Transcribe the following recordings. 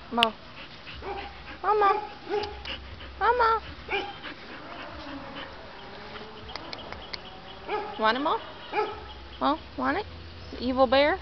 Mama. Mama. Mama. Want it, Mom? Oh, want it? The evil bear?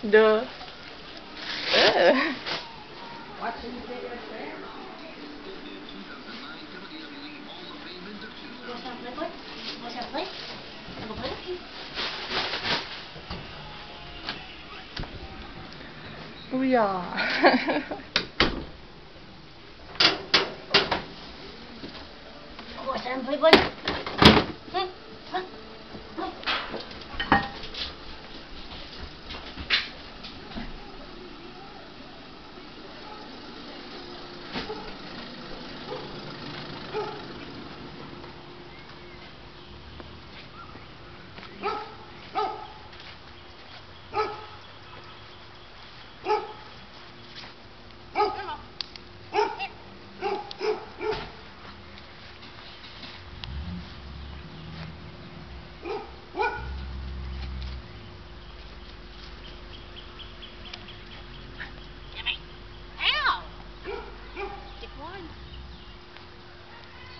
Duh. Oh yeah. What's that, play, boy?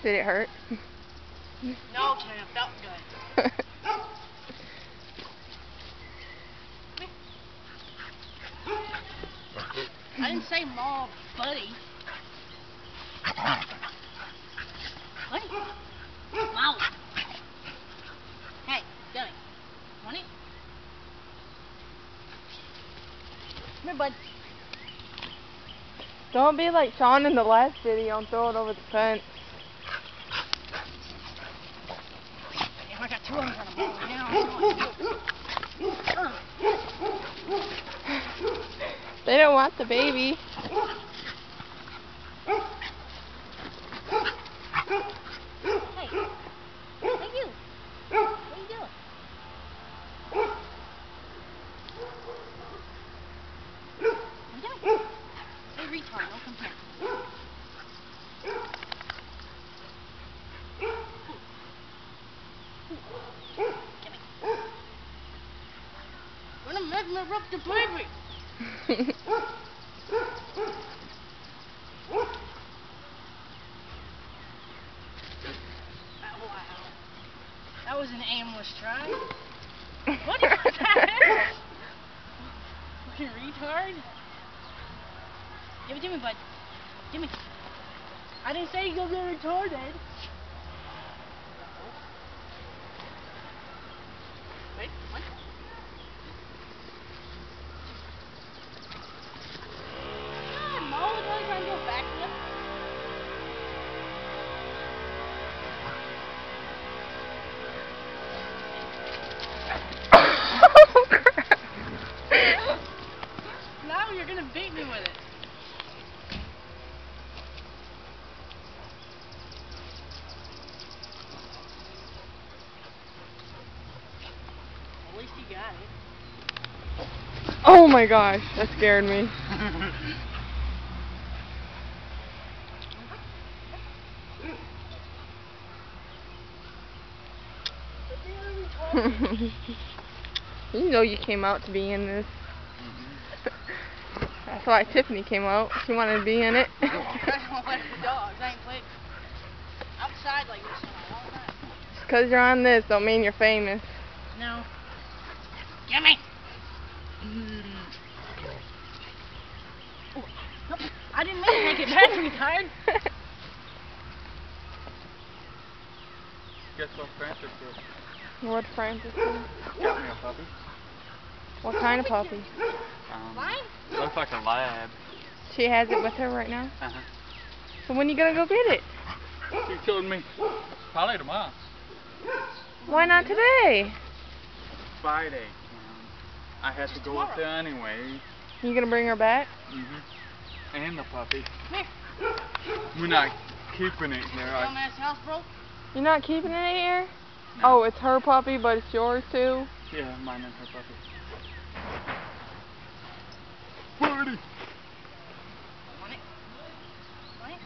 Did it hurt? No, Ken, it felt good. I didn't say mom, buddy. Buddy. Wow. Hey, Joey. Want it? Come here, bud. Don't be like Sean in the last video and throw it over the fence. Yeah, I got two arms on a ball now. They don't want the baby. Hey. Hey, you. What are you doing? What are you doing? Hey, retard, don't come here. We're gonna make me rub the baby. Wow. That was an aimless try. What is that? Fucking retard. Give it to me, bud. Give me. I didn't say you'll get retarded. Wait, what? Mo was really trying to go back to you. Oh crap. Now you're gonna beat me with it. At least you got it. Oh my gosh, that scared me. You know you came out to be in this. That's why Tiffany came out. She wanted to be in it. I don't like the dogs. I ain't played outside like this in a long time. Just because you're on this don't mean you're famous. No. Gimme! Nope. I didn't mean to make it bad, retard. Guess what Francis did? What Francis did? Got me a puppy. What kind of puppy? Mine? Looks like a lab. She has it with her right now? Uh-huh. So when you gonna go get it? She told me probably tomorrow. Why not today? Friday. I had to go up there anyway. You gonna bring her back? And the puppy. Come here. We're not keeping it here. Dumbass house, bro. You're not keeping it here? No. Oh, it's her puppy, but it's yours too? Yeah, mine and her puppy. Birdie! Want it? Want it?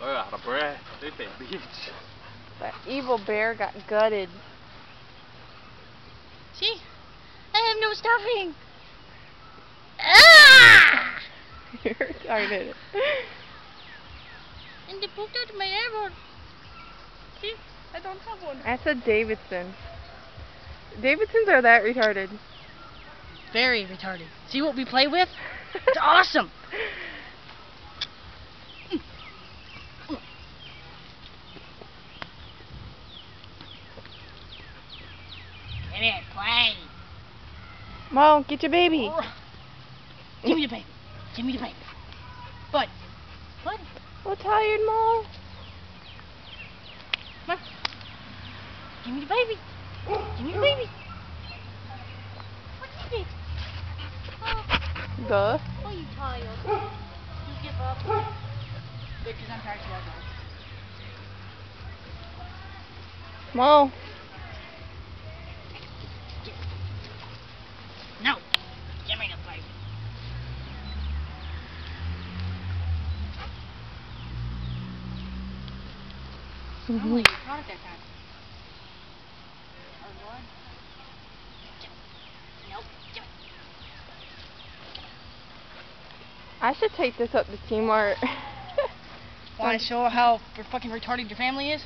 They're out of breath. They say bitch. That evil bear got gutted. See? I have no stuffing. Ah! You're retarded. And they pooped out my airborne. See? I don't have one. That's a Davidson. Davidsons are that retarded. Very retarded. See what we play with? It's awesome. Come here, play. Mo, get your baby. Give me the baby. Give me the baby. Bud. Bud. Oh, tired, Mo. Come on. Give me the baby. Give me the baby. What is it? Oh, Duh. are you tired? You give up. Because I'm tired of that. Mo. No. Give me the baby. Normally you caught it that time. Or what? Nope. Give it. I should take this up to T-Mart. Want to show how fucking retarded your family is?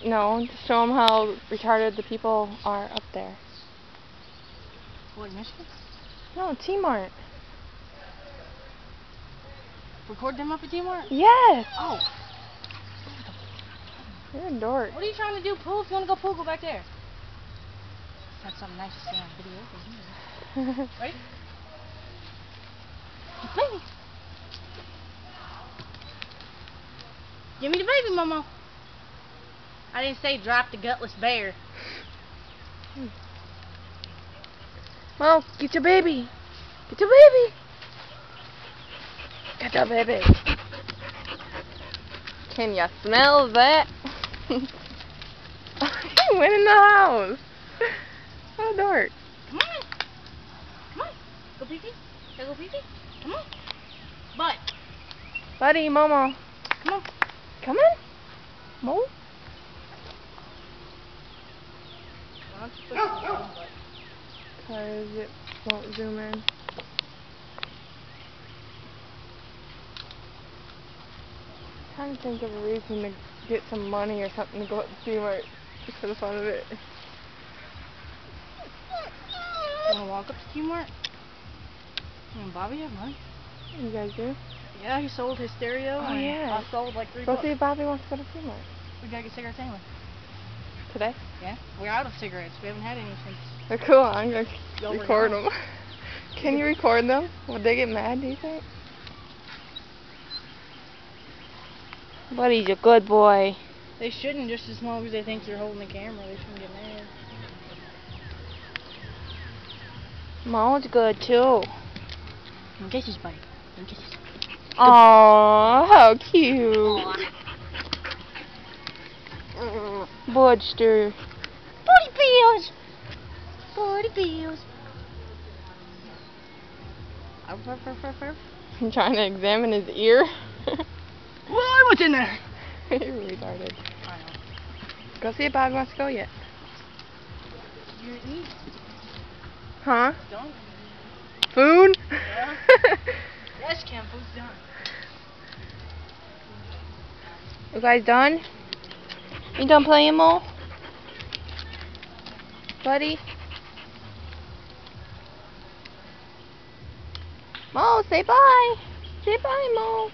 No, to show them how retarded the people are up there. What, Michigan? No, T-Mart. Record them up at T-Mart? Yes! Oh. You're a dork. What are you trying to do, Pooh? If you want to go Pooh, go back there. That's something nice to see on video. Ready? Baby. Give me the baby, Momo. I didn't say drop the gutless bear. Mo, get your baby. Get your baby. Get your baby. Can you smell that? He went in the house. What a dork. Come on. Come on. Go pee-pee. Can I go pee-pee? Come on. Butt. Buddy, Momo. Come on. Come on. Mo. Because it won't zoom in. Trying to think of a reason to get some money or something to go up to T-Mart just for the fun of it. Want to walk up to T-Mart? Bobby have money. You guys do? Yeah, he sold his stereo. Oh, and yeah. I sold like $3. Go see if Bobby wants to go to T-Mart. We gotta get cigarettes anyway. Today? Yeah, we're out of cigarettes. We haven't had any since. They're cool. I'm going Y'all to were record young. them. Can you record them? Would they get mad, do you think? Buddy's a good boy. They shouldn't, just as long as they think you're holding the camera. They shouldn't get mad. Mo's good too. And kisses, buddy. And kisses. Aww, how cute. Budster. Buddy Bills! Buddy Bills! I'm trying to examine his ear. Why? What's in there? You're retarded. I know. Go see if Bobby wants to go yet. You eat? Huh? Don't. Food? Yeah. Yes, Kim. Food's done. You guys done? You done playing, Mo? buddy. Mo, say bye. Say bye, Mo.